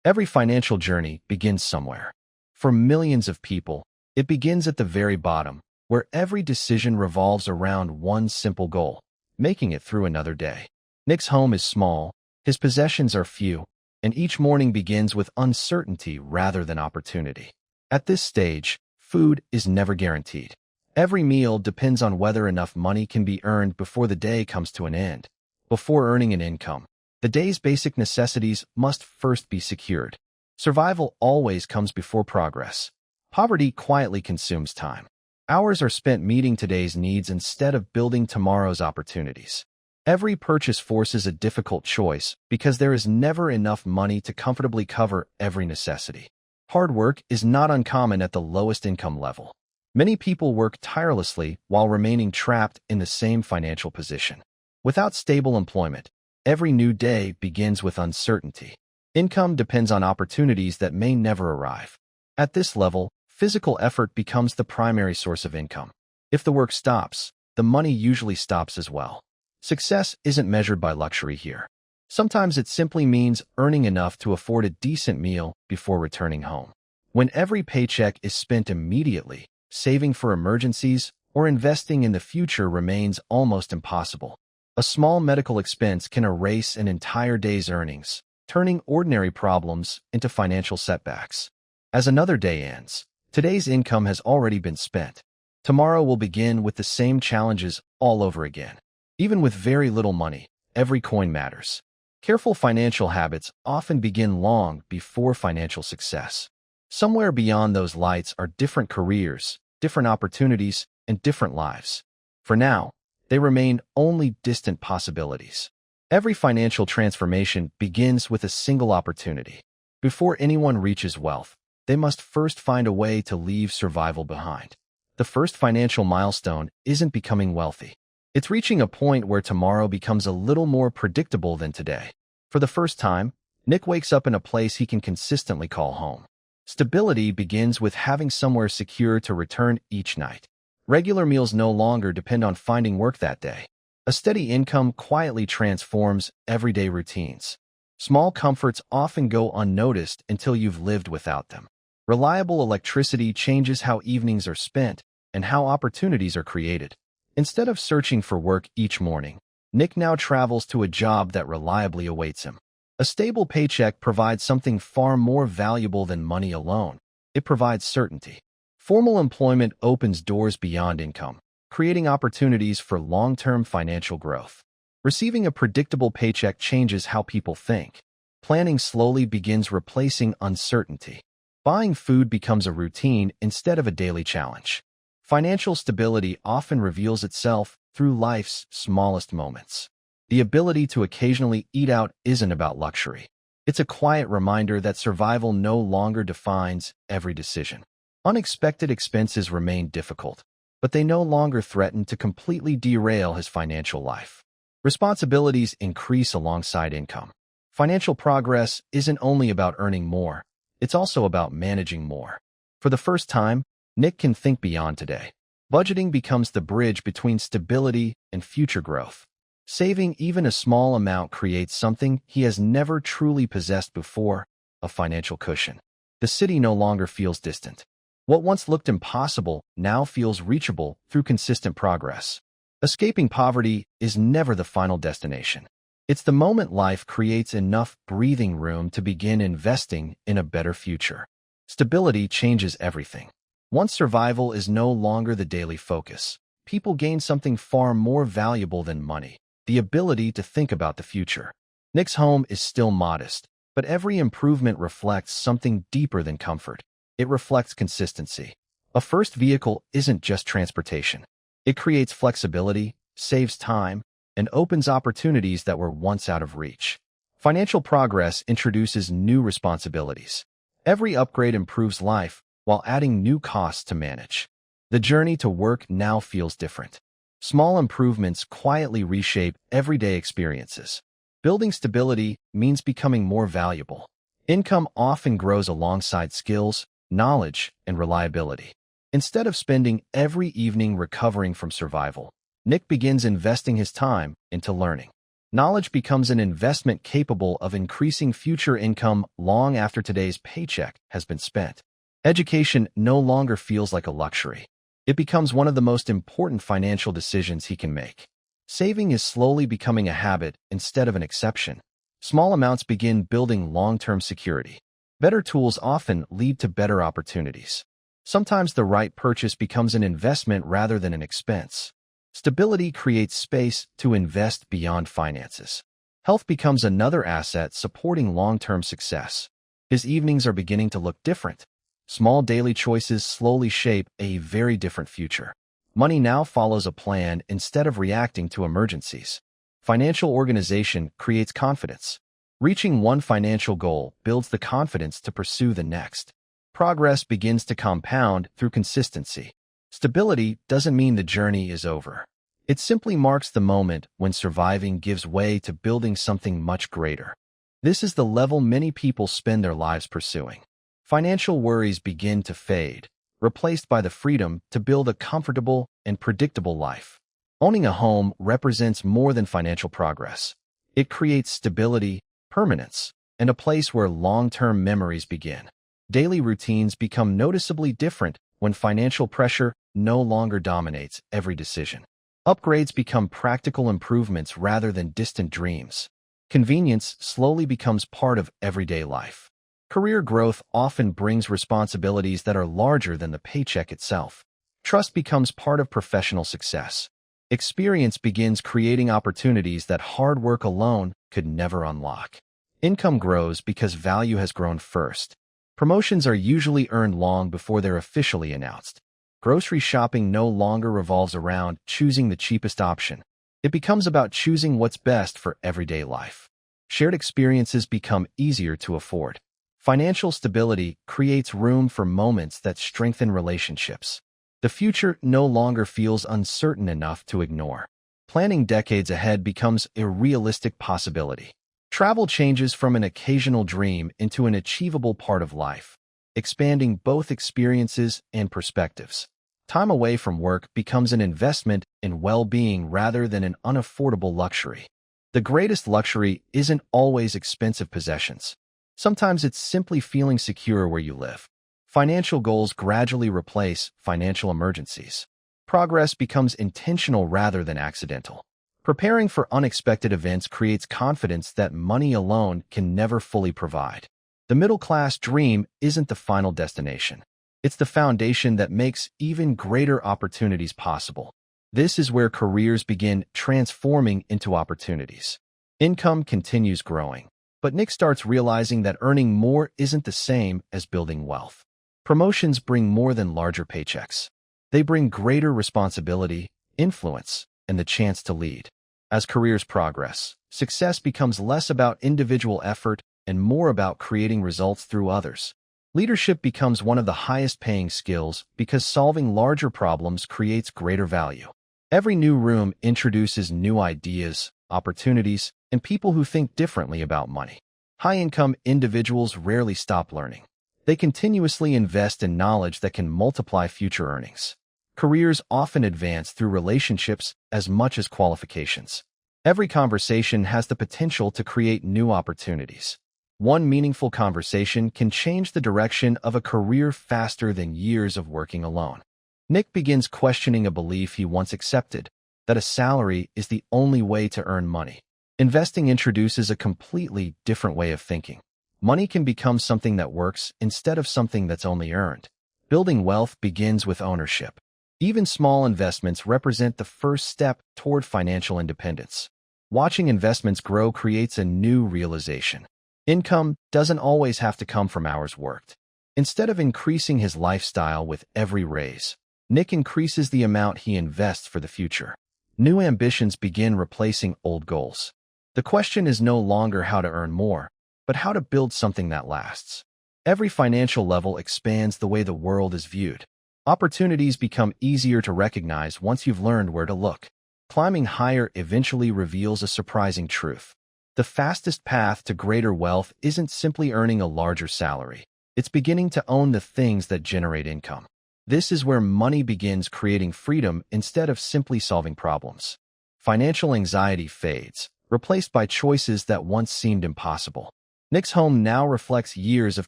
Every financial journey begins somewhere. For millions of people, it begins at the very bottom, where every decision revolves around one simple goal: making it through another day. Nick's home is small, his possessions are few, and each morning begins with uncertainty rather than opportunity. At this stage, food is never guaranteed. Every meal depends on whether enough money can be earned before the day comes to an end. Before earning an income, the day's basic necessities must first be secured. Survival always comes before progress. Poverty quietly consumes time. Hours are spent meeting today's needs instead of building tomorrow's opportunities. Every purchase forces a difficult choice because there is never enough money to comfortably cover every necessity. Hard work is not uncommon at the lowest income level. Many people work tirelessly while remaining trapped in the same financial position. Without stable employment, every new day begins with uncertainty. Income depends on opportunities that may never arrive. At this level, physical effort becomes the primary source of income. If the work stops, the money usually stops as well. Success isn't measured by luxury here. Sometimes it simply means earning enough to afford a decent meal before returning home. When every paycheck is spent immediately, saving for emergencies or investing in the future remains almost impossible. A small medical expense can erase an entire day's earnings, turning ordinary problems into financial setbacks. As another day ends, today's income has already been spent. Tomorrow will begin with the same challenges all over again. Even with very little money, every coin matters. Careful financial habits often begin long before financial success. Somewhere beyond those lights are different careers, different opportunities, and different lives. For now, they remain only distant possibilities. Every financial transformation begins with a single opportunity. Before anyone reaches wealth, they must first find a way to leave survival behind. The first financial milestone isn't becoming wealthy. It's reaching a point where tomorrow becomes a little more predictable than today. For the first time, Nick wakes up in a place he can consistently call home. Stability begins with having somewhere secure to return each night. Regular meals no longer depend on finding work that day. A steady income quietly transforms everyday routines. Small comforts often go unnoticed until you've lived without them. Reliable electricity changes how evenings are spent and how opportunities are created. Instead of searching for work each morning, Nick now travels to a job that reliably awaits him. A stable paycheck provides something far more valuable than money alone. It provides certainty. Formal employment opens doors beyond income, creating opportunities for long-term financial growth. Receiving a predictable paycheck changes how people think. Planning slowly begins replacing uncertainty. Buying food becomes a routine instead of a daily challenge. Financial stability often reveals itself through life's smallest moments. The ability to occasionally eat out isn't about luxury. It's a quiet reminder that survival no longer defines every decision. Unexpected expenses remain difficult, but they no longer threaten to completely derail his financial life. Responsibilities increase alongside income. Financial progress isn't only about earning more, it's also about managing more. For the first time, Nick can think beyond today. Budgeting becomes the bridge between stability and future growth. Saving even a small amount creates something he has never truly possessed before: a financial cushion. The city no longer feels distant. What once looked impossible now feels reachable through consistent progress. Escaping poverty is never the final destination. It's the moment life creates enough breathing room to begin investing in a better future. Stability changes everything. Once survival is no longer the daily focus, people gain something far more valuable than money: the ability to think about the future. Nick's home is still modest, but every improvement reflects something deeper than comfort. It reflects consistency. A first vehicle isn't just transportation. It creates flexibility, saves time, and opens opportunities that were once out of reach. Financial progress introduces new responsibilities. Every upgrade improves life while adding new costs to manage. The journey to work now feels different. Small improvements quietly reshape everyday experiences. Building stability means becoming more valuable. Income often grows alongside skills, knowledge, and reliability. Instead of spending every evening recovering from survival, Nick begins investing his time into learning. Knowledge becomes an investment capable of increasing future income long after today's paycheck has been spent. Education no longer feels like a luxury. It becomes one of the most important financial decisions he can make. Saving is slowly becoming a habit instead of an exception. Small amounts begin building long-term security. Better tools often lead to better opportunities. Sometimes the right purchase becomes an investment rather than an expense. Stability creates space to invest beyond finances. Health becomes another asset supporting long-term success. His evenings are beginning to look different. Small daily choices slowly shape a very different future. Money now follows a plan instead of reacting to emergencies. Financial organization creates confidence. Reaching one financial goal builds the confidence to pursue the next. Progress begins to compound through consistency. Stability doesn't mean the journey is over. It simply marks the moment when surviving gives way to building something much greater. This is the level many people spend their lives pursuing. Financial worries begin to fade, replaced by the freedom to build a comfortable and predictable life. Owning a home represents more than financial progress. It creates stability, permanence, and a place where long-term memories begin. Daily routines become noticeably different when financial pressure no longer dominates every decision. Upgrades become practical improvements rather than distant dreams. Convenience slowly becomes part of everyday life. Career growth often brings responsibilities that are larger than the paycheck itself. Trust becomes part of professional success. Experience begins creating opportunities that hard work alone could never unlock. Income grows because value has grown first. Promotions are usually earned long before they're officially announced. Grocery shopping no longer revolves around choosing the cheapest option. It becomes about choosing what's best for everyday life. Shared experiences become easier to afford. Financial stability creates room for moments that strengthen relationships. The future no longer feels uncertain enough to ignore. Planning decades ahead becomes a realistic possibility. Travel changes from an occasional dream into an achievable part of life, expanding both experiences and perspectives. Time away from work becomes an investment in well-being rather than an unaffordable luxury. The greatest luxury isn't always expensive possessions. Sometimes it's simply feeling secure where you live. Financial goals gradually replace financial emergencies. Progress becomes intentional rather than accidental. Preparing for unexpected events creates confidence that money alone can never fully provide. The middle-class dream isn't the final destination. It's the foundation that makes even greater opportunities possible. This is where careers begin transforming into opportunities. Income continues growing, but Nick starts realizing that earning more isn't the same as building wealth. Promotions bring more than larger paychecks. They bring greater responsibility, influence, and the chance to lead. As careers progress, success becomes less about individual effort and more about creating results through others. Leadership becomes one of the highest-paying skills because solving larger problems creates greater value. Every new room introduces new ideas, opportunities, and people who think differently about money. High-income individuals rarely stop learning. They continuously invest in knowledge that can multiply future earnings. Careers often advance through relationships as much as qualifications. Every conversation has the potential to create new opportunities. One meaningful conversation can change the direction of a career faster than years of working alone. Nick begins questioning a belief he once accepted, that a salary is the only way to earn money. Investing introduces a completely different way of thinking. Money can become something that works instead of something that's only earned. Building wealth begins with ownership. Even small investments represent the first step toward financial independence. Watching investments grow creates a new realization. Income doesn't always have to come from hours worked. Instead of increasing his lifestyle with every raise, Nick increases the amount he invests for the future. New ambitions begin replacing old goals. The question is no longer how to earn more, but how to build something that lasts. Every financial level expands the way the world is viewed. Opportunities become easier to recognize once you've learned where to look. Climbing higher eventually reveals a surprising truth. The fastest path to greater wealth isn't simply earning a larger salary. It's beginning to own the things that generate income. This is where money begins creating freedom instead of simply solving problems. Financial anxiety fades, replaced by choices that once seemed impossible. Nick's home now reflects years of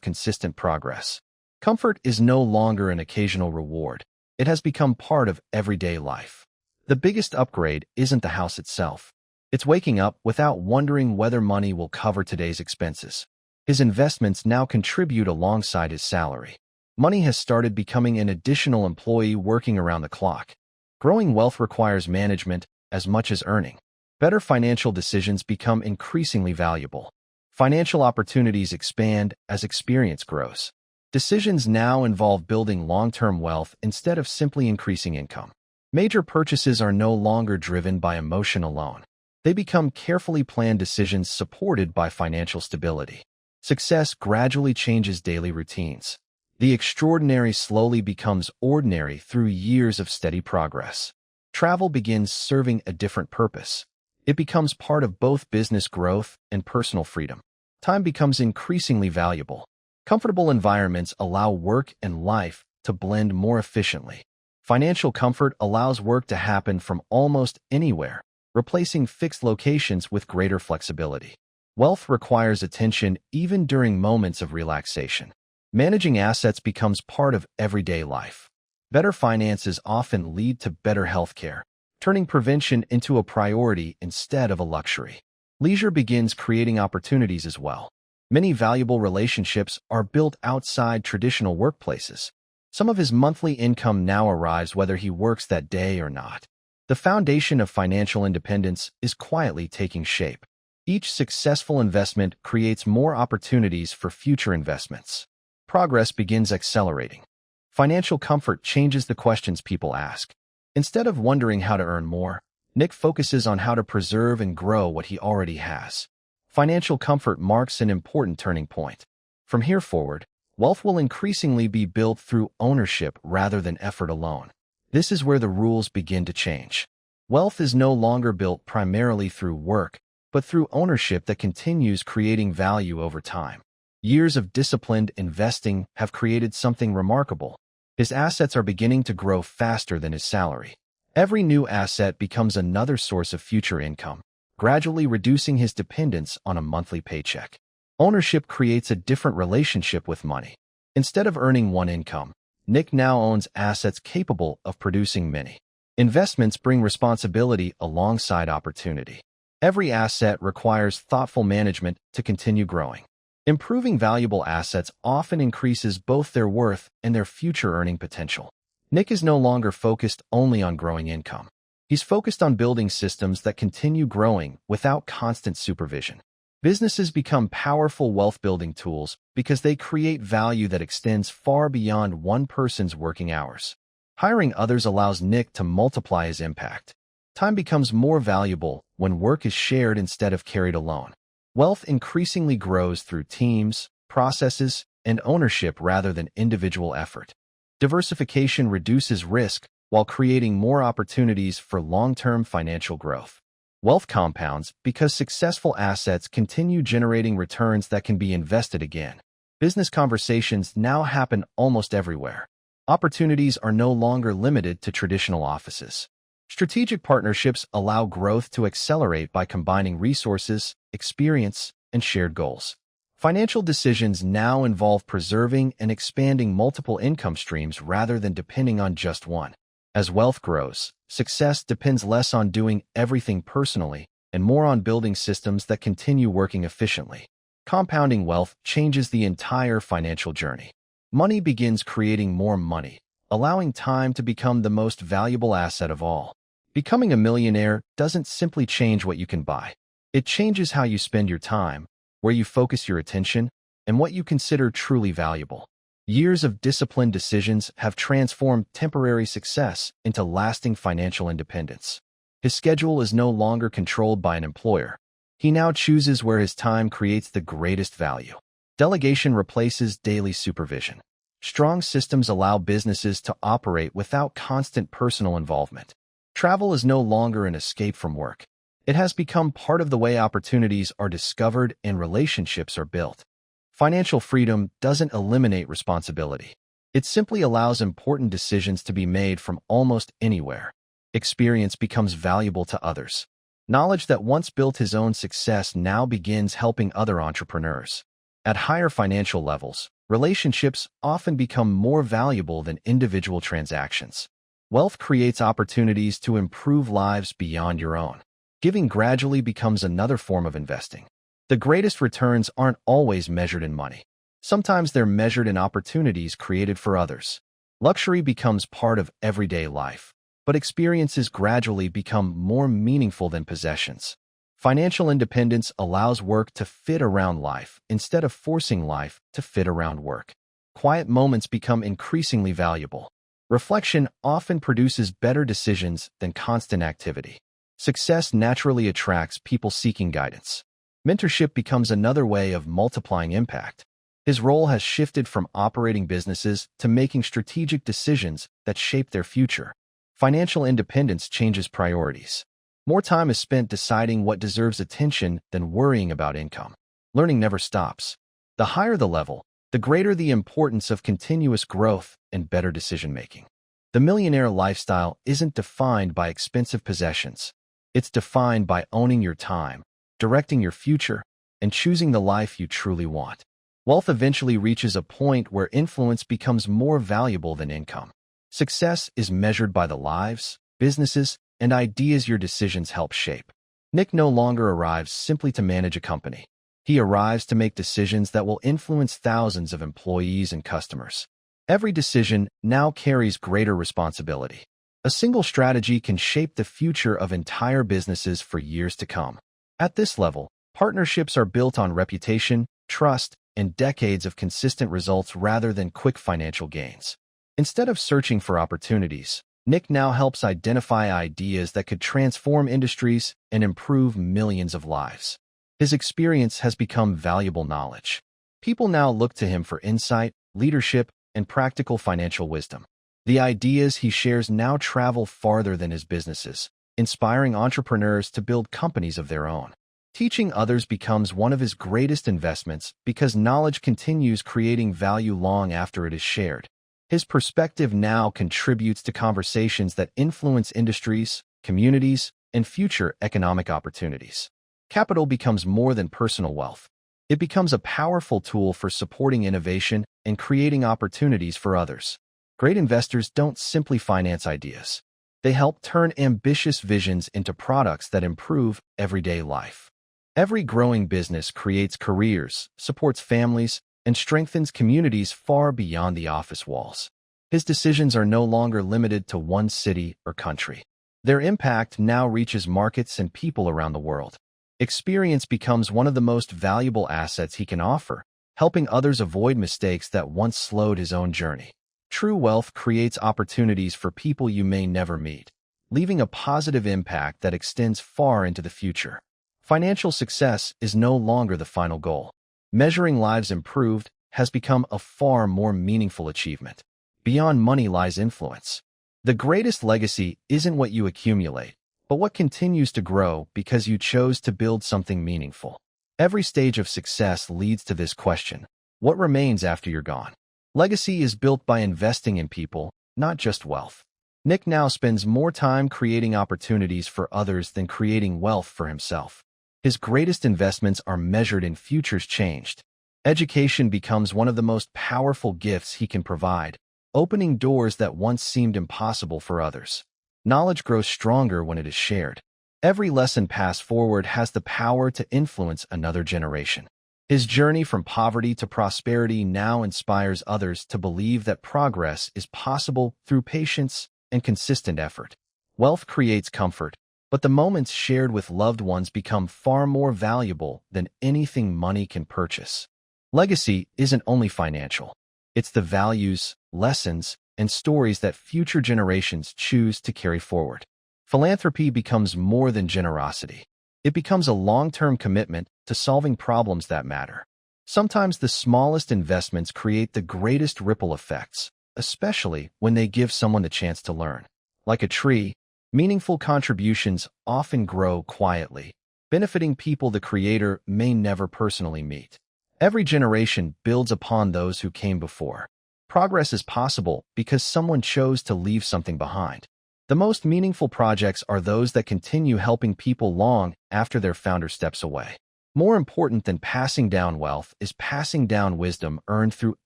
consistent progress. Comfort is no longer an occasional reward. It has become part of everyday life. The biggest upgrade isn't the house itself. It's waking up without wondering whether money will cover today's expenses. His investments now contribute alongside his salary. Money has started becoming an additional employee working around the clock. Growing wealth requires management as much as earning. Better financial decisions become increasingly valuable. Financial opportunities expand as experience grows. Decisions now involve building long-term wealth instead of simply increasing income. Major purchases are no longer driven by emotion alone. They become carefully planned decisions supported by financial stability. Success gradually changes daily routines. The extraordinary slowly becomes ordinary through years of steady progress. Travel begins serving a different purpose. It becomes part of both business growth and personal freedom. Time becomes increasingly valuable. Comfortable environments allow work and life to blend more efficiently. Financial comfort allows work to happen from almost anywhere, replacing fixed locations with greater flexibility. Wealth requires attention even during moments of relaxation. Managing assets becomes part of everyday life. Better finances often lead to better healthcare, turning prevention into a priority instead of a luxury. Leisure begins creating opportunities as well. Many valuable relationships are built outside traditional workplaces. Some of his monthly income now arrives whether he works that day or not. The foundation of financial independence is quietly taking shape. Each successful investment creates more opportunities for future investments. Progress begins accelerating. Financial comfort changes the questions people ask. Instead of wondering how to earn more, Nick focuses on how to preserve and grow what he already has. Financial comfort marks an important turning point. From here forward, wealth will increasingly be built through ownership rather than effort alone. This is where the rules begin to change. Wealth is no longer built primarily through work, but through ownership that continues creating value over time. Years of disciplined investing have created something remarkable. His assets are beginning to grow faster than his salary. Every new asset becomes another source of future income, gradually reducing his dependence on a monthly paycheck. Ownership creates a different relationship with money. Instead of earning one income, Nick now owns assets capable of producing many. Investments bring responsibility alongside opportunity. Every asset requires thoughtful management to continue growing. Improving valuable assets often increases both their worth and their future earning potential. Nick is no longer focused only on growing income. He's focused on building systems that continue growing without constant supervision. Businesses become powerful wealth-building tools because they create value that extends far beyond one person's working hours. Hiring others allows Nick to multiply his impact. Time becomes more valuable when work is shared instead of carried alone. Wealth increasingly grows through teams, processes, and ownership rather than individual effort. Diversification reduces risk while creating more opportunities for long-term financial growth. Wealth compounds because successful assets continue generating returns that can be invested again. Business conversations now happen almost everywhere. Opportunities are no longer limited to traditional offices. Strategic partnerships allow growth to accelerate by combining resources, experience, and shared goals. Financial decisions now involve preserving and expanding multiple income streams rather than depending on just one. As wealth grows, success depends less on doing everything personally and more on building systems that continue working efficiently. Compounding wealth changes the entire financial journey. Money begins creating more money, allowing time to become the most valuable asset of all. Becoming a millionaire doesn't simply change what you can buy. It changes how you spend your time, where you focus your attention, and what you consider truly valuable. Years of disciplined decisions have transformed temporary success into lasting financial independence. His schedule is no longer controlled by an employer. He now chooses where his time creates the greatest value. Delegation replaces daily supervision. Strong systems allow businesses to operate without constant personal involvement. Travel is no longer an escape from work. It has become part of the way opportunities are discovered and relationships are built. Financial freedom doesn't eliminate responsibility. It simply allows important decisions to be made from almost anywhere. Experience becomes valuable to others. Knowledge that once built his own success now begins helping other entrepreneurs. At higher financial levels, relationships often become more valuable than individual transactions. Wealth creates opportunities to improve lives beyond your own. Giving gradually becomes another form of investing. The greatest returns aren't always measured in money. Sometimes they're measured in opportunities created for others. Luxury becomes part of everyday life, but experiences gradually become more meaningful than possessions. Financial independence allows work to fit around life instead of forcing life to fit around work. Quiet moments become increasingly valuable. Reflection often produces better decisions than constant activity. Success naturally attracts people seeking guidance. Mentorship becomes another way of multiplying impact. His role has shifted from operating businesses to making strategic decisions that shape their future. Financial independence changes priorities. More time is spent deciding what deserves attention than worrying about income. Learning never stops. The higher the level, the greater the importance of continuous growth and better decision-making. The millionaire lifestyle isn't defined by expensive possessions. It's defined by owning your time, directing your future, and choosing the life you truly want. Wealth eventually reaches a point where influence becomes more valuable than income. Success is measured by the lives, businesses, and ideas your decisions help shape. Nick no longer arrives simply to manage a company. He arrives to make decisions that will influence thousands of employees and customers. Every decision now carries greater responsibility. A single strategy can shape the future of entire businesses for years to come. At this level, partnerships are built on reputation, trust, and decades of consistent results rather than quick financial gains. Instead of searching for opportunities, Nick now helps identify ideas that could transform industries and improve millions of lives. His experience has become valuable knowledge. People now look to him for insight, leadership, and practical financial wisdom. The ideas he shares now travel farther than his businesses, inspiring entrepreneurs to build companies of their own. Teaching others becomes one of his greatest investments because knowledge continues creating value long after it is shared. His perspective now contributes to conversations that influence industries, communities, and future economic opportunities. Capital becomes more than personal wealth. It becomes a powerful tool for supporting innovation and creating opportunities for others. Great investors don't simply finance ideas. They help turn ambitious visions into products that improve everyday life. Every growing business creates careers, supports families, and strengthens communities far beyond the office walls. His decisions are no longer limited to one city or country. Their impact now reaches markets and people around the world. Experience becomes one of the most valuable assets he can offer, helping others avoid mistakes that once slowed his own journey. True wealth creates opportunities for people you may never meet, leaving a positive impact that extends far into the future. Financial success is no longer the final goal. Measuring lives improved has become a far more meaningful achievement. Beyond money lies influence. The greatest legacy isn't what you accumulate, but what continues to grow because you chose to build something meaningful. Every stage of success leads to this question: what remains after you're gone? Legacy is built by investing in people, not just wealth. Nick now spends more time creating opportunities for others than creating wealth for himself. His greatest investments are measured in futures changed. Education becomes one of the most powerful gifts he can provide, opening doors that once seemed impossible for others. Knowledge grows stronger when it is shared. Every lesson passed forward has the power to influence another generation. His journey from poverty to prosperity now inspires others to believe that progress is possible through patience and consistent effort. Wealth creates comfort, but the moments shared with loved ones become far more valuable than anything money can purchase. Legacy isn't only financial. It's the values, lessons, and stories that future generations choose to carry forward. Philanthropy becomes more than generosity. It becomes a long-term commitment to solving problems that matter. Sometimes the smallest investments create the greatest ripple effects, especially when they give someone the chance to learn. Like a tree, meaningful contributions often grow quietly, benefiting people the creator may never personally meet. Every generation builds upon those who came before. Progress is possible because someone chose to leave something behind. The most meaningful projects are those that continue helping people long after their founder steps away. More important than passing down wealth is passing down wisdom earned through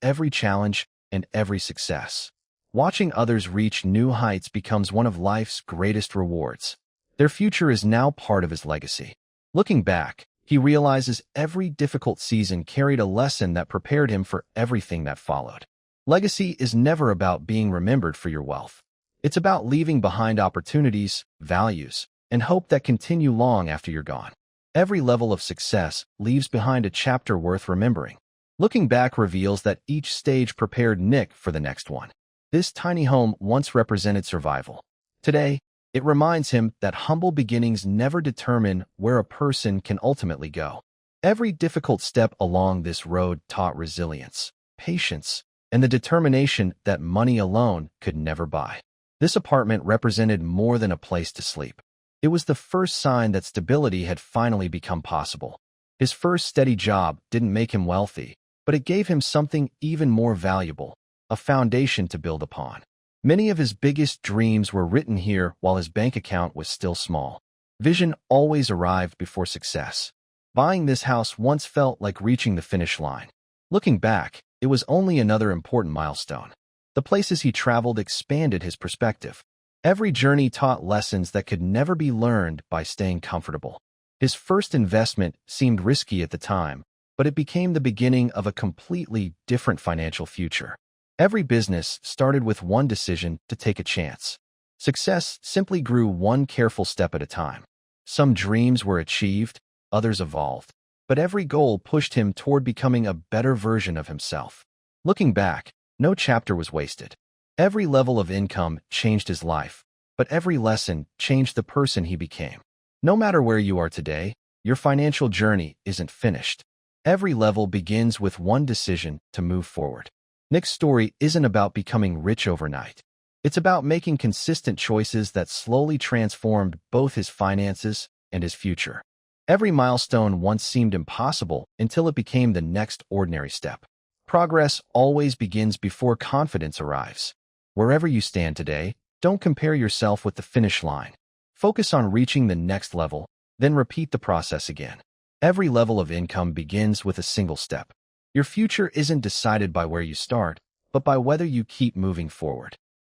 every challenge and every success. Watching others reach new heights becomes one of life's greatest rewards. Their future is now part of his legacy. Looking back, he realizes every difficult season carried a lesson that prepared him for everything that followed. Legacy is never about being remembered for your wealth. It's about leaving behind opportunities, values, and hope that continue long after you're gone. Every level of success leaves behind a chapter worth remembering. Looking back reveals that each stage prepared Nick for the next one. This tiny home once represented survival. Today, it reminds him that humble beginnings never determine where a person can ultimately go. Every difficult step along this road taught resilience, patience, and the determination that money alone could never buy. This apartment represented more than a place to sleep. It was the first sign that stability had finally become possible. His first steady job didn't make him wealthy, but it gave him something even more valuable, a foundation to build upon. Many of his biggest dreams were written here while his bank account was still small. Vision always arrived before success. Buying this house once felt like reaching the finish line. Looking back, it was only another important milestone. The places he traveled expanded his perspective. Every journey taught lessons that could never be learned by staying comfortable. His first investment seemed risky at the time, but it became the beginning of a completely different financial future. Every business started with one decision to take a chance. Success simply grew one careful step at a time. Some dreams were achieved, others evolved, but every goal pushed him toward becoming a better version of himself. Looking back, no chapter was wasted. Every level of income changed his life, but every lesson changed the person he became. No matter where you are today, your financial journey isn't finished. Every level begins with one decision to move forward. Nick's story isn't about becoming rich overnight. It's about making consistent choices that slowly transformed both his finances and his future. Every milestone once seemed impossible until it became the next ordinary step. Progress always begins before confidence arrives. Wherever you stand today, don't compare yourself with the finish line. Focus on reaching the next level, then repeat the process again. Every level of income begins with a single step. Your future isn't decided by where you start, but by whether you keep moving forward.